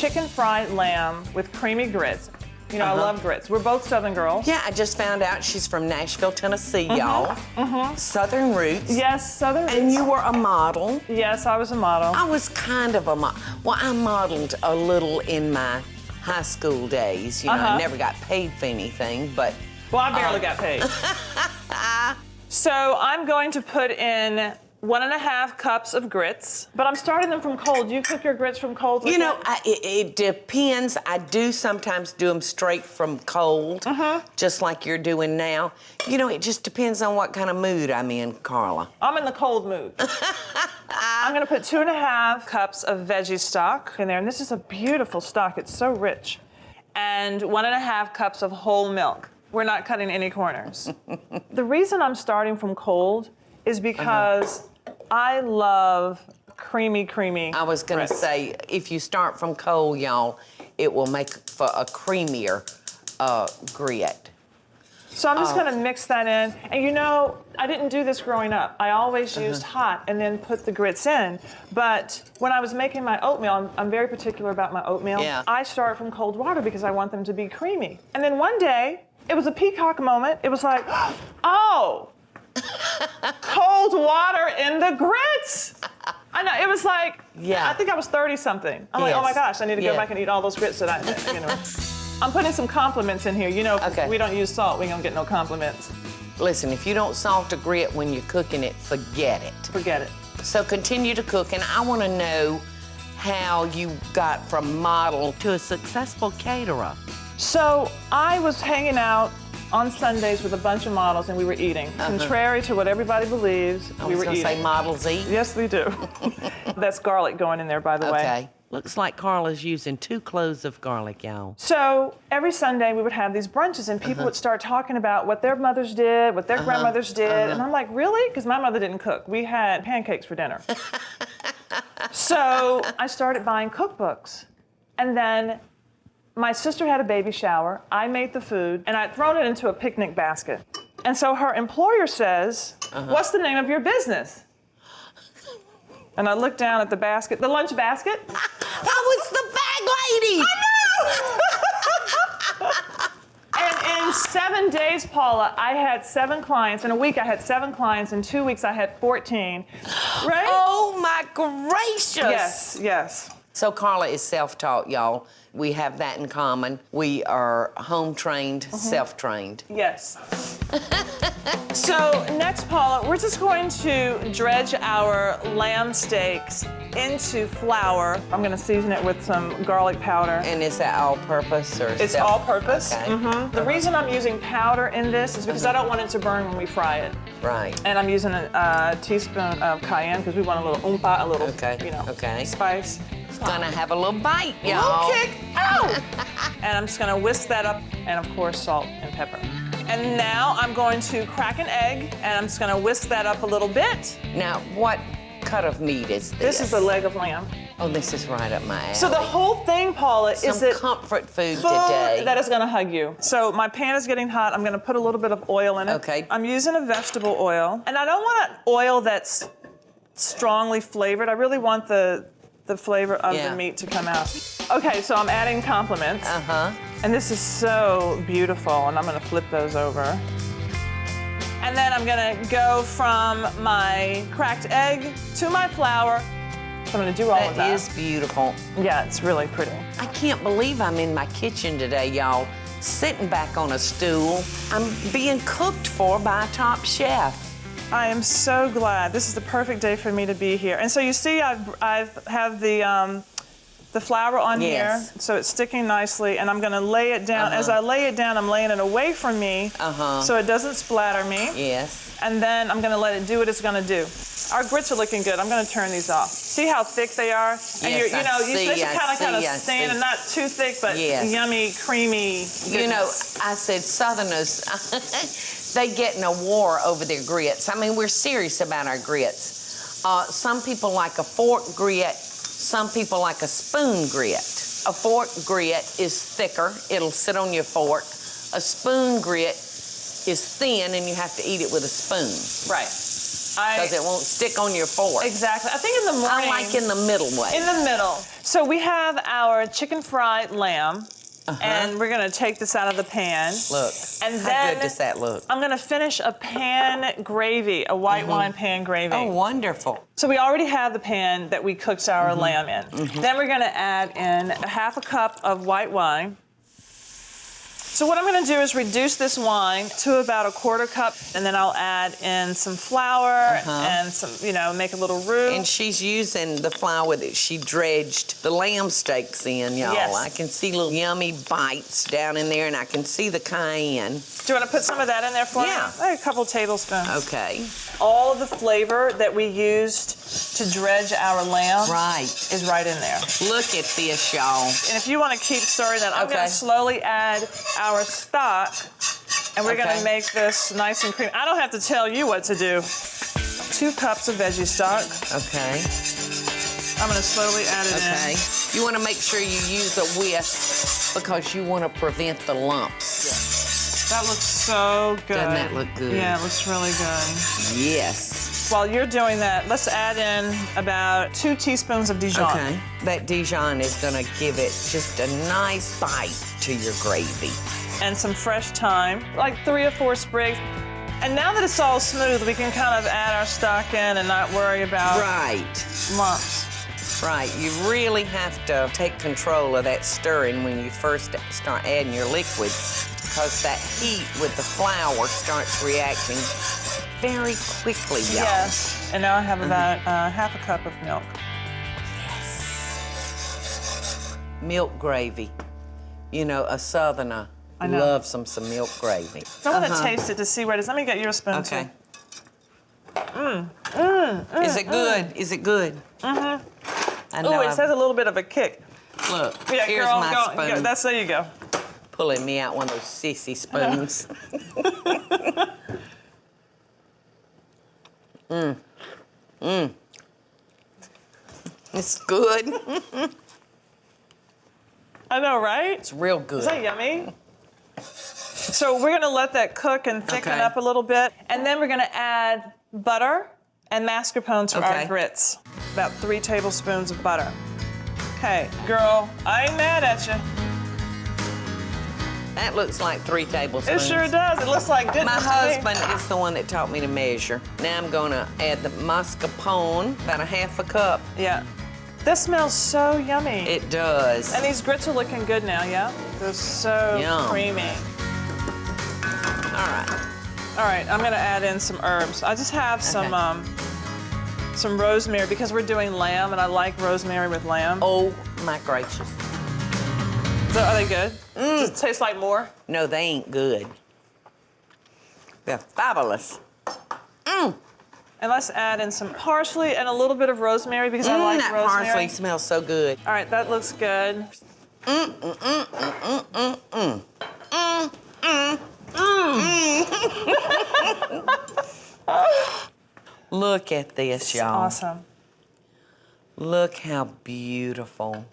chicken fried lamb with creamy grits. You know, I love grits. We're both Southern girls. Yeah, I just found out she's from Nashville, Tennessee, y'all. Southern roots. Yes, Southern roots. And you were a model. Yes, I was a model. I was kind of a model. Well, I modeled a little in my high school days. You know, I never got paid for anything, but... Well, I barely got paid. So I'm going to put in 1.5 cups of grits, but I'm starting them from cold. You cook your grits from cold? You know, it depends. I do sometimes do them straight from cold, just like you're doing now. You know, it just depends on what kind of mood I'm in, Carla. I'm in the cold mood. I'm gonna put 2.5 cups of veggie stock in there, and this is a beautiful stock. It's so rich. And 1.5 cups of whole milk. We're not cutting any corners. The reason I'm starting from cold is because I love creamy. I was gonna say, if you start from cold, y'all, it will make for a creamier grit. So I'm just gonna mix that in. And you know, I didn't do this growing up. I always used hot and then put the grits in. But when I was making my oatmeal, I'm very particular about my oatmeal. Yeah. I start from cold water because I want them to be creamy. And then one day, it was a peacock moment. It was like, oh, cold water in the grits. I know, it was like, I think I was 30-something. I'm like, oh my gosh, I need to go back and eat all those grits that I, you know. I'm putting some compliments in here. You know, if we don't use salt, we don't get no compliments. Listen, if you don't salt a grit when you're cooking it, forget it. Forget it. So continue to cook, and I want to know how you got from model to a successful caterer. So I was hanging out on Sundays with a bunch of models and we were eating. Contrary to what everybody believes, we were eating. Say models eat? Yes, we do. That's garlic going in there, by the way. Okay. Looks like Carla's using 2 cloves of garlic, y'all. So every Sunday we would have these brunches and people would start talking about what their mothers did, what their grandmothers did. And I'm like, really? Because my mother didn't cook. We had pancakes for dinner. So I started buying cookbooks. And then my sister had a baby shower, I made the food, and I'd thrown it into a picnic basket. And so her employer says, what's the name of your business? And I looked down at the basket, the lunch basket. I was the bag lady! I know! And in 7 days, Paula, I had 7 clients. In a week, I had 7 clients. In 2 weeks, I had 14. Right? Oh, my gracious! Yes, yes. So Carla is self-taught, y'all. We have that in common. We are home-trained, self-trained. Yes. So next, Paula, we're just going to dredge our lamb steaks into flour. I'm gonna season it with some garlic powder. And is that all-purpose or It's all-purpose. Okay. The reason I'm using powder in this is because I don't want it to burn when we fry it. Right. And I'm using a teaspoon of cayenne because we want a little oompa, a little, you know, spice. It's gonna have a little bite, y'all. Little kick, ow! And I'm just gonna whisk that up, and of course, salt and pepper. And now I'm going to crack an egg, and I'm just gonna whisk that up a little bit. Now, what cut of meat is this? This is the leg of lamb. Oh, this is right up my alley. So the whole thing, Paula, is some that comfort food today. That is gonna hug you. So my pan is getting hot. I'm gonna put a little bit of oil in it. Okay. I'm using a vegetable oil, and I don't want an oil that's strongly flavored. I really want the flavor of the meat to come out. Okay, so I'm adding compliments. And this is so beautiful, and I'm gonna flip those over. And then I'm gonna go from my cracked egg to my flour. So I'm gonna do all of that. That is beautiful. Yeah, it's really pretty. I can't believe I'm in my kitchen today, y'all. Sitting back on a stool. I'm being cooked for by a top chef. I am so glad. This is the perfect day for me to be here. And so you see, I have the flour on here, so it's sticking nicely, and I'm gonna lay it down. As I lay it down, I'm laying it away from me, so it doesn't splatter me. Yes. And then I'm gonna let it do what it's gonna do. Our grits are looking good. I'm gonna turn these off. See how thick they are? And Yes, they should kind of stand and not too thick, but yummy, creamy goodness. You know, I said Southerners, they get in a war over their grits. I mean, we're serious about our grits. Some people like a fork grit, some people like a spoon grit. A fork grit is thicker, it'll sit on your fork. A spoon grit is thin and you have to eat it with a spoon. Right. because it won't stick on your fork. Exactly. I think in the morning. I like in the middle way. In the middle. So we have our chicken fried lamb, and we're gonna take this out of the pan. Look, and how then good does that look? I'm gonna finish a pan gravy, a white wine pan gravy. Oh, wonderful. So we already have the pan that we cooked our lamb in. Then we're gonna add in a half a cup of white wine. So what I'm gonna do is reduce this wine to about a quarter cup, and then I'll add in some flour and some, make a little roux. And she's using the flour that she dredged the lamb steaks in, y'all. Yes. I can see little yummy bites down in there, and I can see the cayenne. Do you want to put some of that in there for me? Yeah. A couple tablespoons. Okay. All of the flavor that we used to dredge our lamb is right in there. Look at this, y'all. And if you want to keep stirring that, I'm going to slowly add our stock, and we're going to make this nice and creamy. I don't have to tell you what to do. 2 cups of veggie stock. Okay. I'm going to slowly add it in. Okay. You want to make sure you use a whisk because you want to prevent the lumps. Yeah. That looks so good. Doesn't that look good? Yeah, it looks really good. Yes. While you're doing that, let's add in about 2 teaspoons of Dijon. Okay. That Dijon is going to give it just a nice bite to your gravy. And some fresh thyme, like 3 or 4 sprigs. And now that it's all smooth, we can kind of add our stock in and not worry about lumps. Right. You really have to take control of that stirring when you first start adding your liquids, because that heat with the flour starts reacting very quickly, y'all. Yes. And now I have about half a cup of milk. Yes. Milk gravy. You know, a Southerner loves some milk gravy. So I want to taste it to see where it is. Let me get you a spoon, too. Is it good? Is it good? I know. Oh, it has a little bit of a kick. Look, Yeah, here's girl, my spoon. There you go. Pulling me out one of those sissy spoons. It's good. I know, right? It's real good. Is that yummy? So we're gonna let that cook and thicken up a little bit, and then we're gonna add butter and mascarpone to our grits. About 3 tablespoons of butter. Okay, girl, I ain't mad at you. That looks like 3 tablespoons. It sure does. It looks like goodness. My husband is the one that taught me to measure. Now I'm gonna add the mascarpone, about a half a cup. Yeah. This smells so yummy. It does. And these grits are looking good now, yeah? They're so creamy. All right. All right, I'm gonna add in some herbs. I just have some rosemary because we're doing lamb, and I like rosemary with lamb. Oh my gracious. So are they good? Does it taste like more? No, they ain't good. They're fabulous. And let's add in some parsley and a little bit of rosemary because I like that rosemary. parsley smells so good. All right, that looks good. Look at this, y'all. Awesome. Look how beautiful.